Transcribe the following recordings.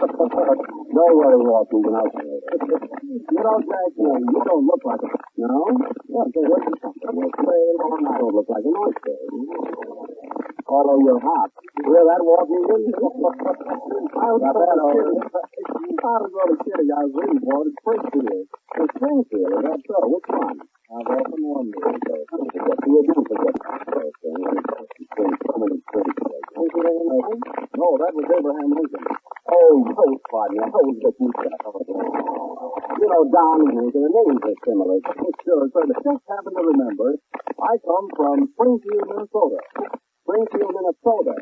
Don't worry, Walter. You know, Jack, you don't look like a... No? Yeah, so what's the problem? I don't look like an oyster. Although you're hot. Hear that, Walter? I was going to kidding. I was reading for it. It's Springfield. It's Springfield, is that so? Which one? I've often wondered. You do forget No, that was Abraham Lincoln. Oh, pardon me. I always get used to that. You know, Don and Lincoln, the names are similar. Sure, so I just happen to remember, I come from Springfield, Minnesota. Springfield, Minnesota.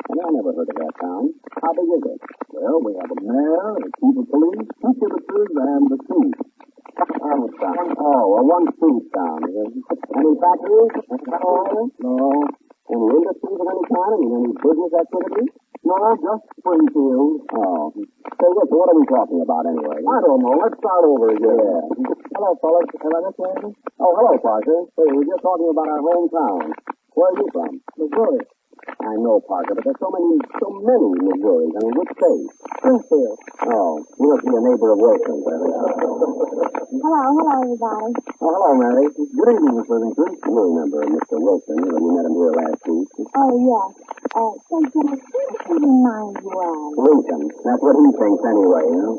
And I never heard of that town. How big is it? Well, we have a mayor, a chief of police, two citizens, and the chief. Oh, a one-food town. Any factories? No. Any industries of any kind? I mean, any business activity? No, just Springfield. Oh. Say, what are we talking about anyway? I don't know. Let's start over again. Yeah. Hello, fellas. Have I missed anything? Oh, hello, Parker. Hey, we're just talking about our hometown. Where are you from? Missouri. I know, Parker, but there's so many Missouris. I mean, which state? Springfield. Oh, you must be a neighbor of Wilson's, I think. Hello, everybody. Oh, hello, Mary. Good evening, Miss Livingstone. You remember Mr. Wilson when you met him here last week? Oh, yes. Say, Jack, who reminds you of? Lincoln. That's what he thinks anyway, you know.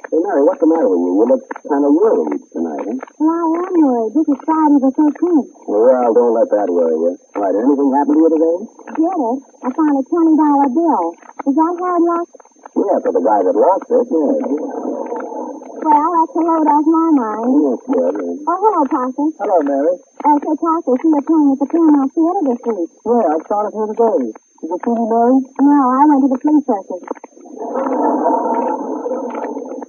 Hey, Mary, what's the matter with you? You look kind of worried tonight, huh? Well, I am worried. This is Friday the 13th. Well, don't let that worry you. Why, did anything happen to you today? Did it? I found a $20 bill. Is that hard luck? Yeah, for the guy that lost it, yeah. Well, that's a load off my mind. Yes, good. Yeah. Oh, hello, Parker. Hello, Mary. Say, Parker, see you're playing at the Paramount Theater this week. Yeah, I started here today. Did you see me, Mary? No, I went to the flea circus.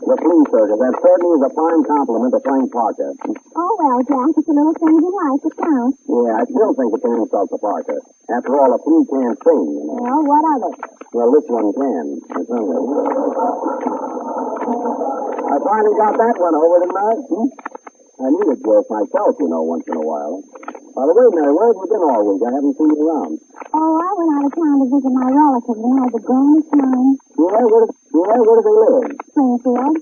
The flea circus. That certainly is a fine compliment to Frank Parker. Oh, well, Jack, it's a little thing in life that counts. Yeah, I still think it's an insult to Parker. After all, a flea can't sing, you know. Well, what of it? Well, this one can. I finally got that one over tonight. I need it just myself, you know, once in a while. By the way, Mary, where have you been all week? I haven't seen you around. Oh, I went out of town to visit my relatives and had the grandest time. Yeah, where do they live? Springfield.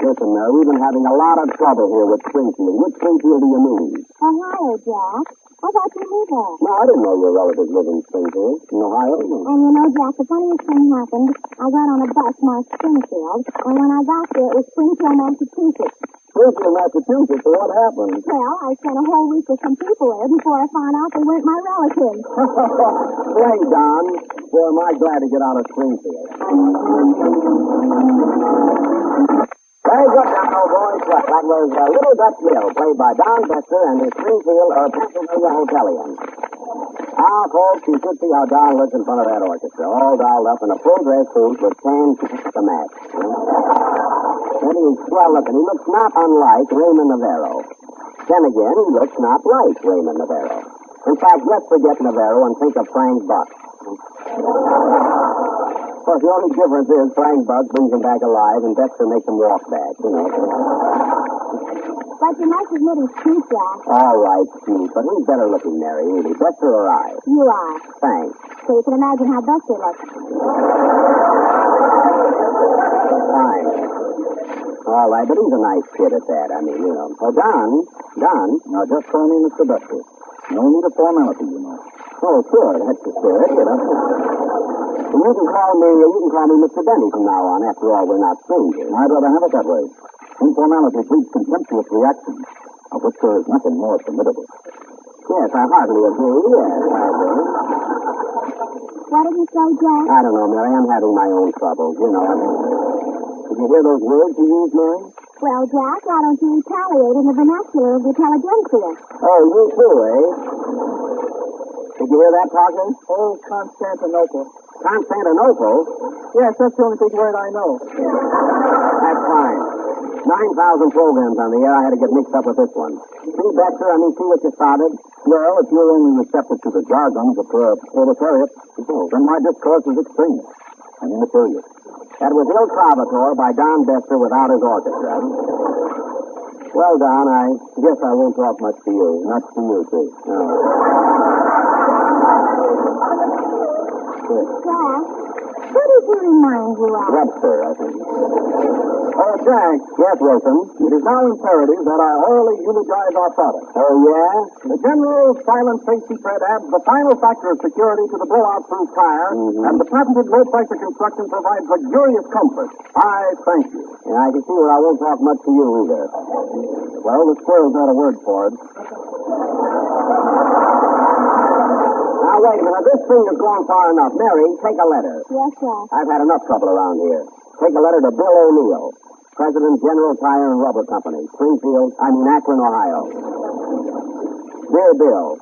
Listen, Mary, we've been having a lot of trouble here with Springfield. Which Springfield do you mean? Ohio, Jack. I thought you knew that. No, I didn't know your relatives live in Springfield. In Ohio? No. And you know, Jack, the funniest thing happened. I got on a bus marked Springfield, and when I got there, it was Springfield, Massachusetts. Springfield, Massachusetts, so what happened? Well, I spent a whole week with some people there before I found out they weren't my relatives. Play, Don. Boy, am I glad to get out of Springfield. Very good, Don, old boy. That was Little Dutch Bill, played by Don Bester and his Springfield or Pennsylvania Hotelians. Now, folks, you should see how Don looks in front of that orchestra, all dolled up in a full dress suit with canned to match. Then he's swell looking. He looks not unlike Raymond Navarro. Then again, he looks not like Raymond Navarro. In fact, just forget Navarro and think of Frank Buck. Of course, the only difference is Frank Buck brings him back alive and Dexter makes him walk back, you know. But you must admit he's cute, Jack. All right, cute. But who's better looking, Mary, really, Dexter or I? You are. Thanks. So you can imagine how Dexter looks. Fine. All right, but he's a nice kid at that, I mean, you know. Oh, Don. Now, just call me Mr. Dexter. No need of formality, you know. Oh, sure, that's the spirit, you know. And you can call me Mr. Denny from now on. After all, we're not strangers. I'd rather have it that way. Informality breeds contemptuous reactions, of which there is nothing more formidable. Yes, I hardly agree. Yes, I agree. What did you say, Jack? I don't know, Mary. I'm having my own troubles, you know. Did you hear those words you used, Mary? Well, Jack, why don't you retaliate in the vernacular of the intelligentsia? Oh, you too, eh? Did you hear that, Parker? Oh, Constantinople. Constantinople? Yes, that's the only big word I know. That's fine. 9,000 programs on the air. I had to get mixed up with this one. See, Dexter, see what you started? Well, if you're only receptive to the jargon of the proletariat, then my discourse is extreme and immaterial. That was Il Trovatore by Don Bester without his orchestra. Well, Don, I guess I won't talk much to you. Not to you, too. No. Jack, Who did he remind you of? Webster, I think. Oh, Jack. Yes, Wilson. It is now imperative that I orally eulogize our product. Oh, yeah? The General Silent Safety Tread adds the final factor of security to the blowout-proof tire, and the patented low-pressure construction provides luxurious comfort. I thank you. Yeah, I can see where I won't talk much to you either. Well, the squirrel's got a word for it. Now, wait a minute. This thing has gone far enough. Mary, take a letter. Yes, sir. I've had enough trouble around here. Take a letter to Bill O'Neill, President, General Tire and Rubber Company, Akron, Ohio. Dear Bill,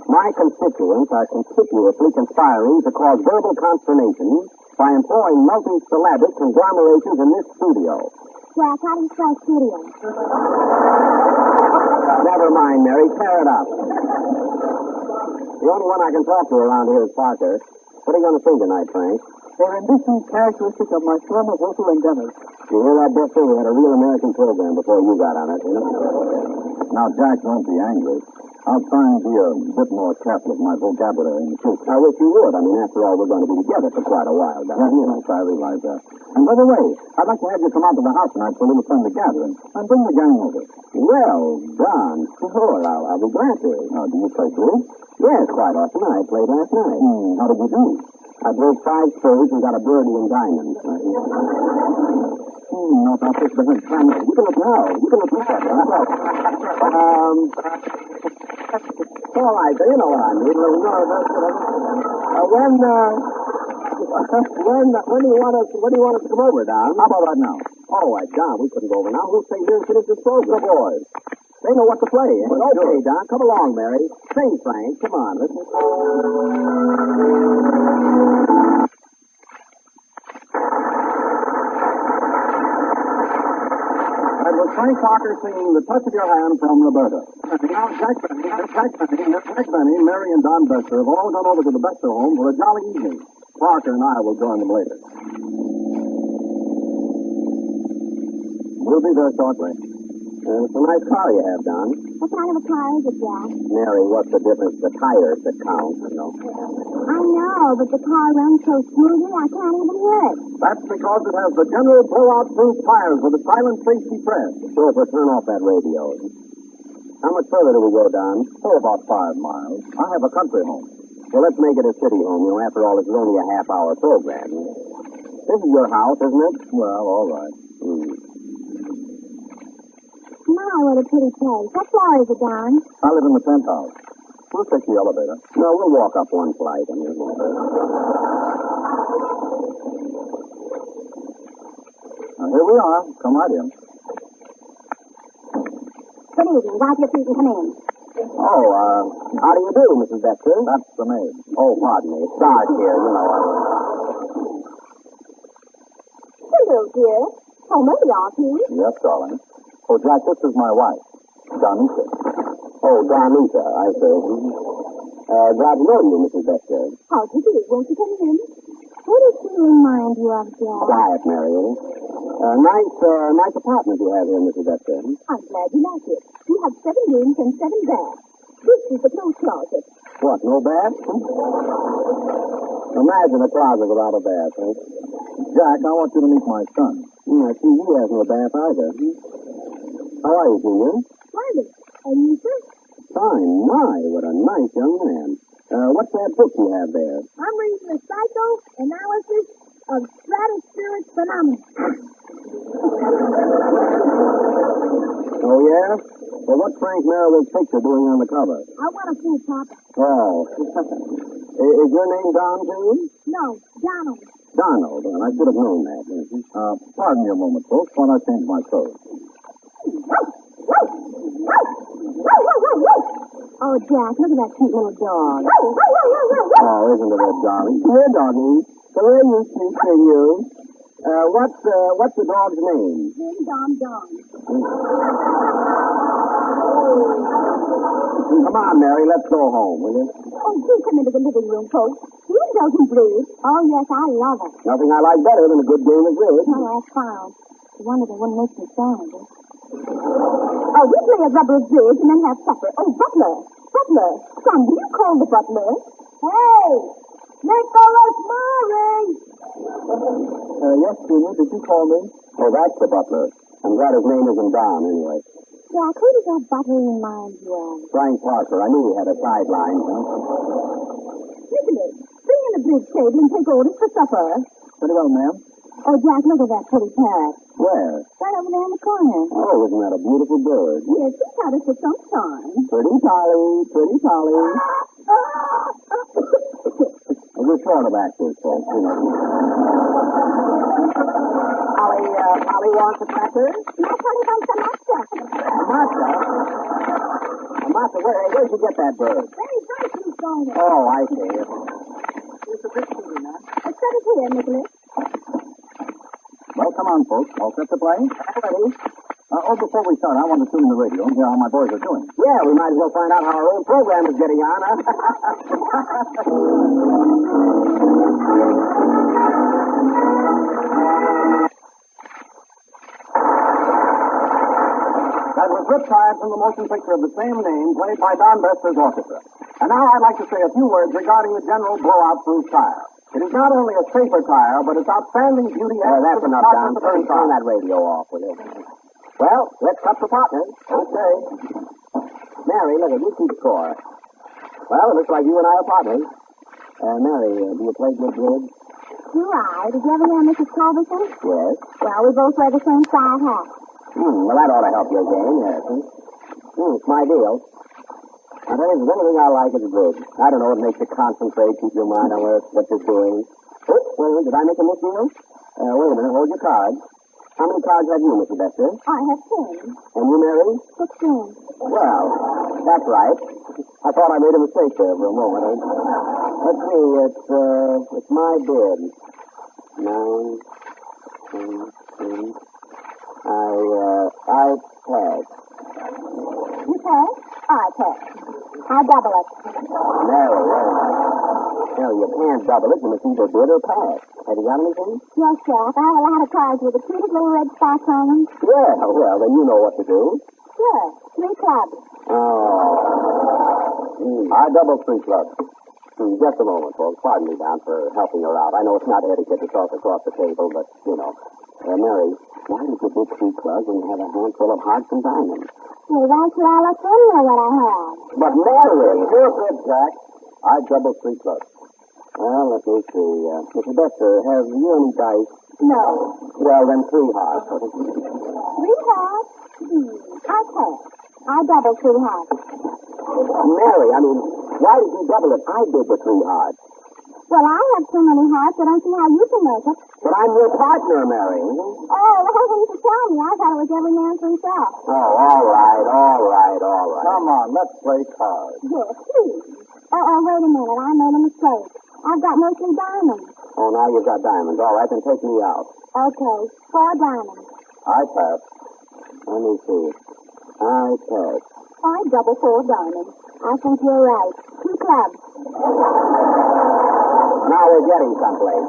my constituents are conspicuously conspiring to cause verbal consternation by employing multi-syllabic conglomerations in this studio. Jack, how do you spell studio? Never mind, Mary. Tear it up. The only one I can talk to around here is Parker. What are you going to sing tonight, Frank? They're indifferent characteristic of my firm of local endeavors. You hear that, Buster? We had a real American program before you got on it, you know? Now, Jack, don't be angry. I'll try and be a bit more careful of my vocabulary in the future. I wish you would. I mean, after all, we're going to be together for quite a while, Don. Yes, I realize that. And by the way, I'd like to have you come out to the house tonight for a little family gathering. And bring the gang over. Well, Don, sure, I'll be glad to. Do you play blues? Yes, quite often. I played last night. How did you do? I broke 5 spurs and got a birdie and diamonds. No, about this behind camera. You can look now. You can look now. All right, so you know what I mean. A little nervous. When do you want us to come over, Don? How about right now? All right, Don, we couldn't go over now. We'll stay here and finish this program. The boys. They know what to play. But okay, Don, come along, Mary. Sing, Frank. Come on, listen. That was Frank Parker singing The Touch of Your Hand from Roberta. Now, Jack Benny, Mary, and Don Bester have all gone over to the Bester home for a jolly evening. Parker and I will join them later. We'll be there shortly. It's a nice car you have, Don. What kind of a car is it, Jack? Mary, what's the difference? The tires that count, you know. I know, but the car runs so smoothly I can't even hear it. That's because it has the General blowout-proof tires with a silent safety tread. Chauffeur, turn off that radio. How much further do we go, Don? About 5 miles. I have a country home. Well, let's make it a city home. You know, after all, this is only a half-hour program. This is your house, isn't it? Well, all right. My, what a pretty place. What floor is it, Don? I live in the penthouse. We'll take the elevator. No, we'll walk up one flight. Here we are. Come right in. Good evening. Wipe your feet and come in. Oh, how do you do, Mrs. Dexter? That's the maid. Oh, pardon me. It's dark here, you know. Hello, dear. Oh, maybe I'll please. Yes, darling. Oh, Jack, this is my wife, Donita. Oh, Donita, I see. Glad to know you, Mrs. Dexter. How do you do? Won't you come in? What does she remind you of, Jack? Quiet, Mary. Nice apartment you have here, Mrs. Dexter. I'm glad you like it. You have 7 rooms and 7 baths. This is the clothes closet. What, no bath? Imagine a closet without a bath, huh? Jack, I want you to meet my son. I see he has no bath either. How are you, Junior? Splendid. And you, sir? Fine. My, what a nice young man. What's that book you have there? I'm reading the psychoanalysis of stratospheric phenomena. Oh, yeah? Well, what's Frank Merrill's picture doing on the cover? I want a full copy. Oh. Is your name Don, too? No, Donald. Donald. Well, I should have known that. Pardon me a moment, folks, while I change my clothes. Oh, Jack, look at that cute little dog. Oh, isn't it a darling? Here, doggy. So where you sleep, can you? What's the dog's name? Ding Dong Dong. Come on, Mary, let's go home, will you? Oh, do come into the living room, folks. He doesn't breathe. Oh, yes, I love it. Nothing I like better than a good game of bridge. Oh, that's fine. I wonder they wouldn't make me stand it. Oh, we play a rubber bridge and then have supper. Oh, butler. Butler. Son, do you call the butler? Hey! Nicholas Murray! Yes, Junior, did you call me? Oh, that's the butler. I'm glad his name isn't Don, anyway. Jack, who does that butler remind you of? Frank Parker. I knew he had a sideline. Nicholas, bring in the bridge table and take orders for supper. Very well, ma'am. Oh, Jack, look at that pretty parrot. Where? Right over there in the corner. Oh, isn't that a beautiful bird? Yes, he's had us for some time. Pretty Polly, pretty Polly. We're short of actors, folks, you know. Polly wants a cracker? My Polly wants a matcha. A matcha? A matcha? Where'd you get that bird? Very bright, Miss Garner. Oh, I see. It's a big TV, man. Let's set it here, Nicholas. Well, come on, folks. All set to play? Ready? Before we start, I want to tune in the radio and hear how my boys are doing. Yeah, we might as well find out how our own program is getting on, huh? That was Riptide from the motion picture of the same name, played by Don Bester's orchestra. And now I'd like to say a few words regarding the General Blowout-Proof tire. It is not only a safer tire, but its outstanding beauty adds That's to the enough, Don. progress of the Turn car. that radio off, will you? Well, let's cut for partners. Okay. Mary, look at you keep score. Well, it looks like you and I are partners. Mary, do you play good bridge? Do I? Did you ever hear Mrs. Culberson? Yes. Well, we both wear the same style hat. Well, that ought to help your game, yes. It's my deal. I tell you, if there's anything I like, it's bridge. I don't know, it makes you concentrate, keep your mind on what you're doing. Oh, wait a minute, did I make a misdeal? Wait a minute, hold your cards. How many cards have you, Mrs. Bester? I have 10. And you, Mary? 16. Well, that's right. I thought I made a mistake there for a moment. Let's see, it's my bid. 9, 10, 10. I pass. You pass? I pass. I double it. Mary, wait a minute. No, you can't double it. You must either bid or pass. Have you got anything? Yes, Jack. I have a lot of cards with the cutest little red spots on them. Yeah, well, then you know what to do. Sure. 3 clubs. Oh. I double 3 clubs. Just a moment, folks. Pardon me, Don, for helping her out. I know it's not etiquette to talk across the table, but, you know. Mary, why did you bid 3 clubs and have a handful of hearts and diamonds? Well, that's why I let them know what I have. But Mary, you're good, Jack. I double 3 clubs. Well, let me see. Mr. Bester, have you any dice? No. Well, then 3 hearts. 3 hearts? I pass. I double 3 hearts. Mary, I mean, why did you double it? I did the 3 hearts. Well, I have too many hearts. I don't see how you can make it. But I'm your partner, Mary. Oh, well, didn't you tell me? I thought it was every man for himself. Oh, all right. Come on, let's play cards. Yes, please. Oh, wait a minute. I made a mistake. I've got mostly diamonds. Oh, now you've got diamonds. All right, then take me out. Okay, 4 diamonds. I pass. Let me see. I pass. I double 4 diamonds. I think you're right. 2 clubs. Now we're getting someplace.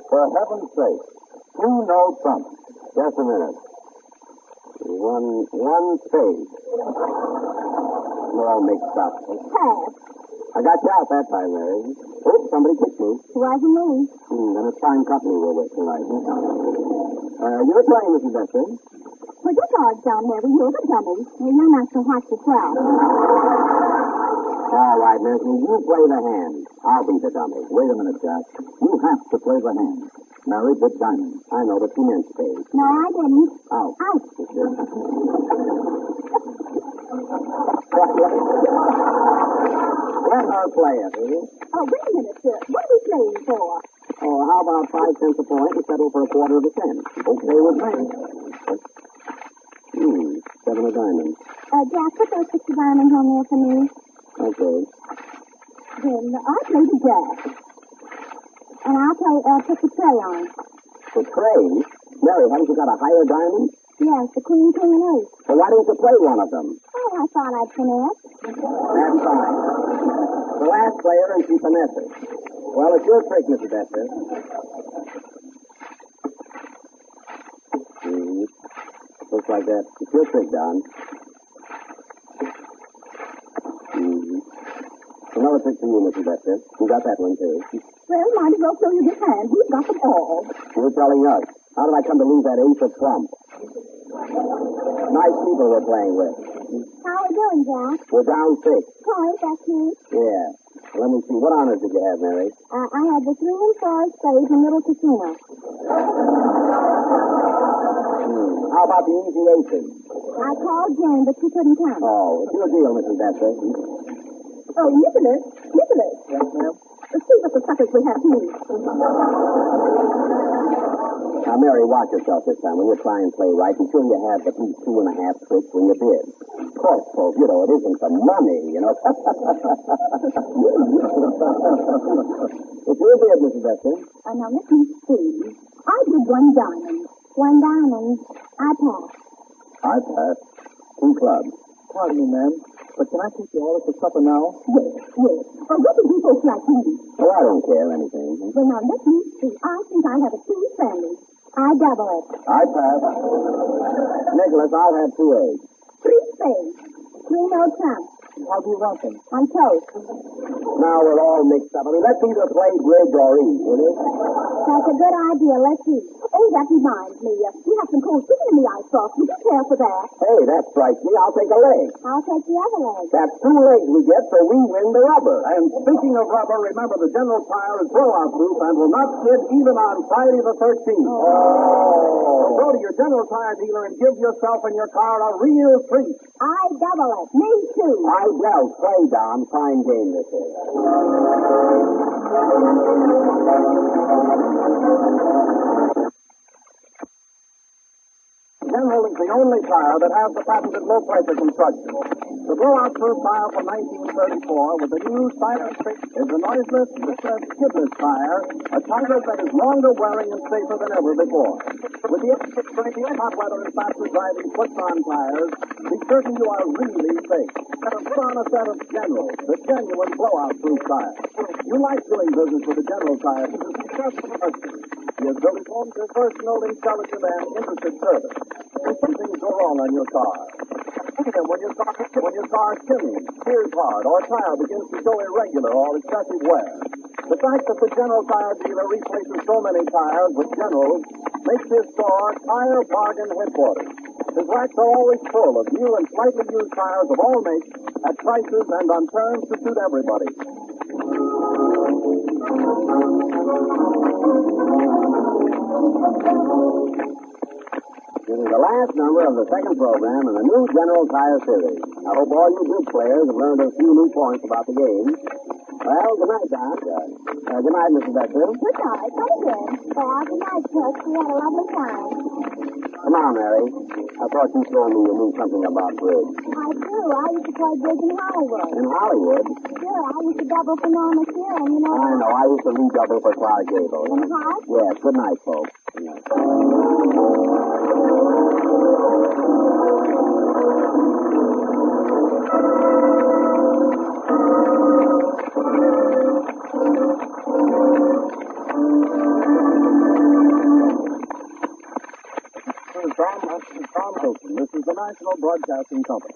For heaven's sake, you know Trump. Just a minute. One spade. We're all mixed up. Pass. I got you out that time, Mary. Oops, somebody kicked me. Wasn't me. Then it's fine company we're with tonight. You're playing, Mrs. Bester. Put your cards down, Mary. You're the dummy. You're not so hot yourself. All right, Nancy, you play the hand. I'll be the dummy. Wait a minute, Jack. You have to play the hand. Mary did diamonds. I know, but she meant spade. No, I didn't. Oh. Out. Let her play it, will you? Oh, wait a minute, sir. What are we playing for? Oh, how about 5 cents a point to settle for a quarter of a cent? Okay with me. 7 of diamonds. Jack, put those 6 diamonds on there for me. Okay. Then I'll play the jack. And I'll put the tray on. The tray? Mary, haven't you got a higher diamond? Yes, the queen, king, and ace. Well, why didn't you play one of them? Oh, I thought I'd finesse. That's fine. The last player, and she finesses. Well, it's your trick, Mrs. Bester. Looks like that. It's your trick, Don. You know, another trick for you, Mrs. Dexter. You got that one, too. Well, might as well show you this hand. We've got them all. You're telling us. How did I come to lose that ace of trump? Nice people we're playing with. How are we doing, Jack? We're down 6. Point, that's you. Yeah. Well, let me see. What honors did you have, Mary? I had the 3 and 4 spades in Little Casino. How about the easy aces? I called Jane, but she couldn't come. Oh, it's your deal, Mrs. Dexter. Oh, Nicholas. Nicholas. Yes, ma'am? Let's see what the suckers we have here. Now, Mary, watch yourself this time. When you try and play right, be sure you have at least 2.5 tricks when you bid. Of course, folks, you know, it isn't for money, you know. It's your bid, Mrs. Dexter. Now, let me see. I did 1 diamond. 1 diamond. I passed. I passed. 2 clubs. Pardon me, ma'am, but can I take you all for supper now? Yes, yes. Oh, what do you folks like me? Oh, I don't care anything. Well, now, let me see. I think I have a 2 sandwich. I double it. I pass. Nicholas, I'll have 2 eggs. 3 spades. 3 no trumps. How do you want them? On toast. Now we're all mixed up. I mean, let's either play bridge or eat, will you? That's a good idea. Let's eat. Oh, that reminds me. We have some cold chicken in the ice box. Would you care for that? Hey, that strikes me. I'll take a leg. I'll take the other leg. That's 2 legs we get, so we win the rubber. And speaking of rubber, remember the General Tire is blowout proof and will not skid even on Friday the 13th. Oh. Go to your General Tire dealer and give yourself and your car a real treat. I double it. Me too. I doubt. Play, Don. Fine game this is. General is the only tire that has the patented low-pressure construction. The blowout-proof tire from 1934 with the new silent trick is a noiseless, skidless tire, a tire that is longer wearing and safer than ever before. With the extra strength, hot weather and faster driving puts-on tires, be certain you are really safe. Put on a set of General, the genuine blowout-proof tire. You like doing business with the General tire because it's successful customers. He has built his own personal, intelligent, and interested service. If something go wrong on your car, when your car is skimming, steers hard, or a tire begins to show irregular or excessive wear, the fact that the General Tire dealer replaces so many tires with Generals makes his store Tire Bargain Headquarters. His racks are always full of new and slightly used tires of all makes at prices and on terms to suit everybody. This is the last number of the second program in the new General Tire series. I hope all you bridge players have learned a few new points about the game. Well, good night, Don. Good night, Mrs. Dexter. Good night. Very good. Well, good night, Chuck. We had a lovely time. Come on, Mary. I thought you told me you knew something about bridge. I do. I used to play bridge in Hollywood. In Hollywood? Sure, I used to double for Norma Sheeran, you know. I know. I used to redouble for Clark Gable. Huh? Yes. Good night, folks. Good night. Tom Hilton. This is the National Broadcasting Company.